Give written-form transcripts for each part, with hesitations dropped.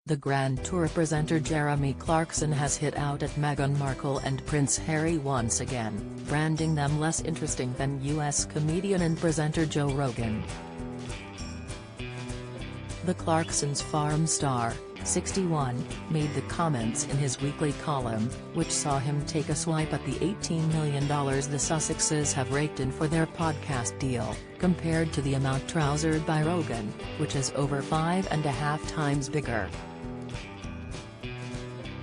The Grand Tour presenter Jeremy Clarkson has hit out at Meghan Markle and Prince Harry once again, branding them less interesting than US comedian and presenter Joe Rogan. The Clarkson's farm star, 61, made the comments in his weekly column, which saw him take a swipe at the $18 million the Sussexes have raked in for their podcast deal, compared to the amount trousered by Rogan, which is over 5.5 times bigger.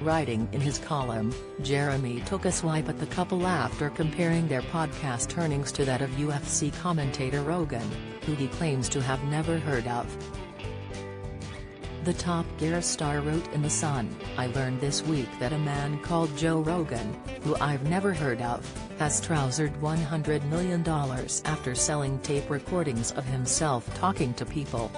Writing in his column, Jeremy took a swipe at the couple after comparing their podcast earnings to that of UFC commentator Rogan, who he claims to have never heard of. The Top Gear star wrote in The Sun, "I learned this week that a man called Joe Rogan, who I've never heard of, has trousered $100 million after selling tape recordings of himself talking to people."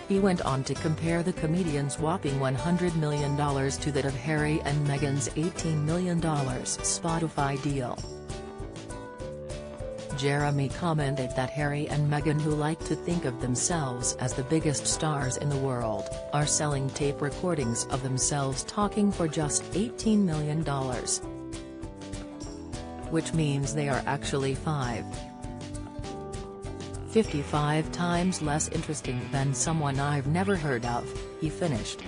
He went on to compare the comedian's whopping $100 million to that of Harry and Meghan's $18 million Spotify deal. Jeremy commented that Harry and Meghan, who like to think of themselves as the biggest stars in the world, are selling tape recordings of themselves talking for just $18 million. Which means they are actually 55 times less interesting than someone I've never heard of, he finished.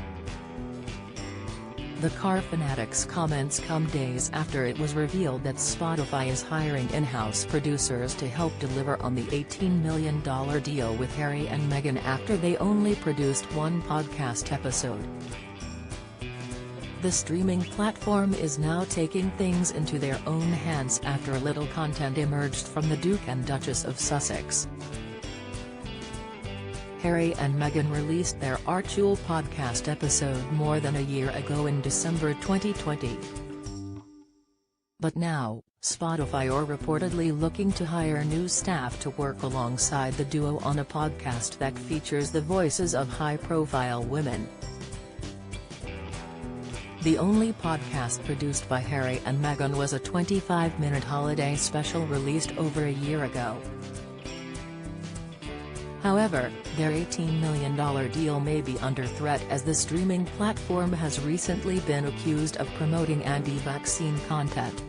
The car fanatic's comments come days after it was revealed that Spotify is hiring in-house producers to help deliver on the $18 million deal with Harry and Meghan after they only produced one podcast episode. The streaming platform is now taking things into their own hands after a little content emerged from the Duke and Duchess of Sussex. Harry and Meghan released their Archule podcast episode more than a year ago in December 2020. But now, Spotify are reportedly looking to hire new staff to work alongside the duo on a podcast that features the voices of high-profile women. The only podcast produced by Harry and Meghan was a 25-minute holiday special released over a year ago. However, their $18 million deal may be under threat as the streaming platform has recently been accused of promoting anti-vaccine content.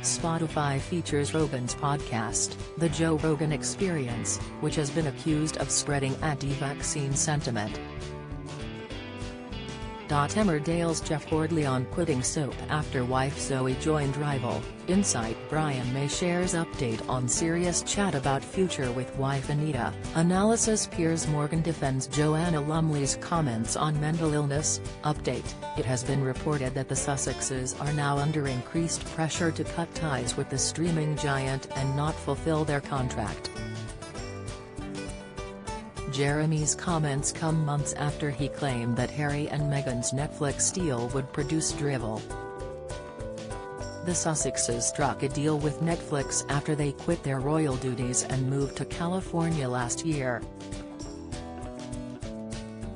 Spotify features Rogan's podcast, The Joe Rogan Experience, which has been accused of spreading anti-vaccine sentiment. Emmerdale's Jeff Gordleon quitting soap after wife Zoe joined rival. Insight Brian May shares update on serious chat about future with wife Anita. Analysis Piers Morgan defends Joanna Lumley's comments on mental illness. Update, it has been reported that the Sussexes are now under increased pressure to cut ties with the streaming giant and not fulfill their contract. Jeremy's comments come months after he claimed that Harry and Meghan's Netflix deal would produce drivel. The Sussexes struck a deal with Netflix after they quit their royal duties and moved to California last year.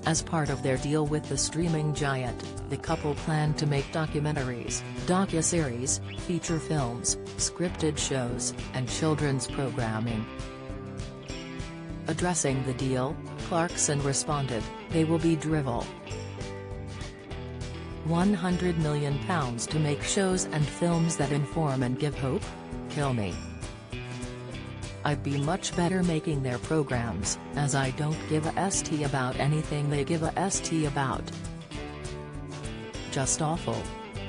As part of their deal with the streaming giant, the couple planned to make documentaries, docuseries, feature films, scripted shows, and children's programming. Addressing the deal, Clarkson responded, "They will be drivel. £100 million to make shows and films that inform and give hope? Kill me. I'd be much better making their programs, as I don't give a st about anything they give a st about. Just awful."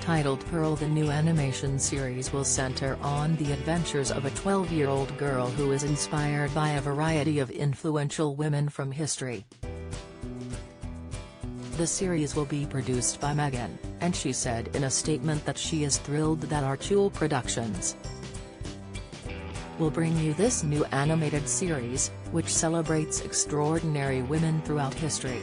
Titled Pearl, the new animation series will center on the adventures of a 12-year-old girl who is inspired by a variety of influential women from history. The series will be produced by Meghan, and she said in a statement that she is thrilled that Archule Productions will bring you this new animated series, which celebrates extraordinary women throughout history.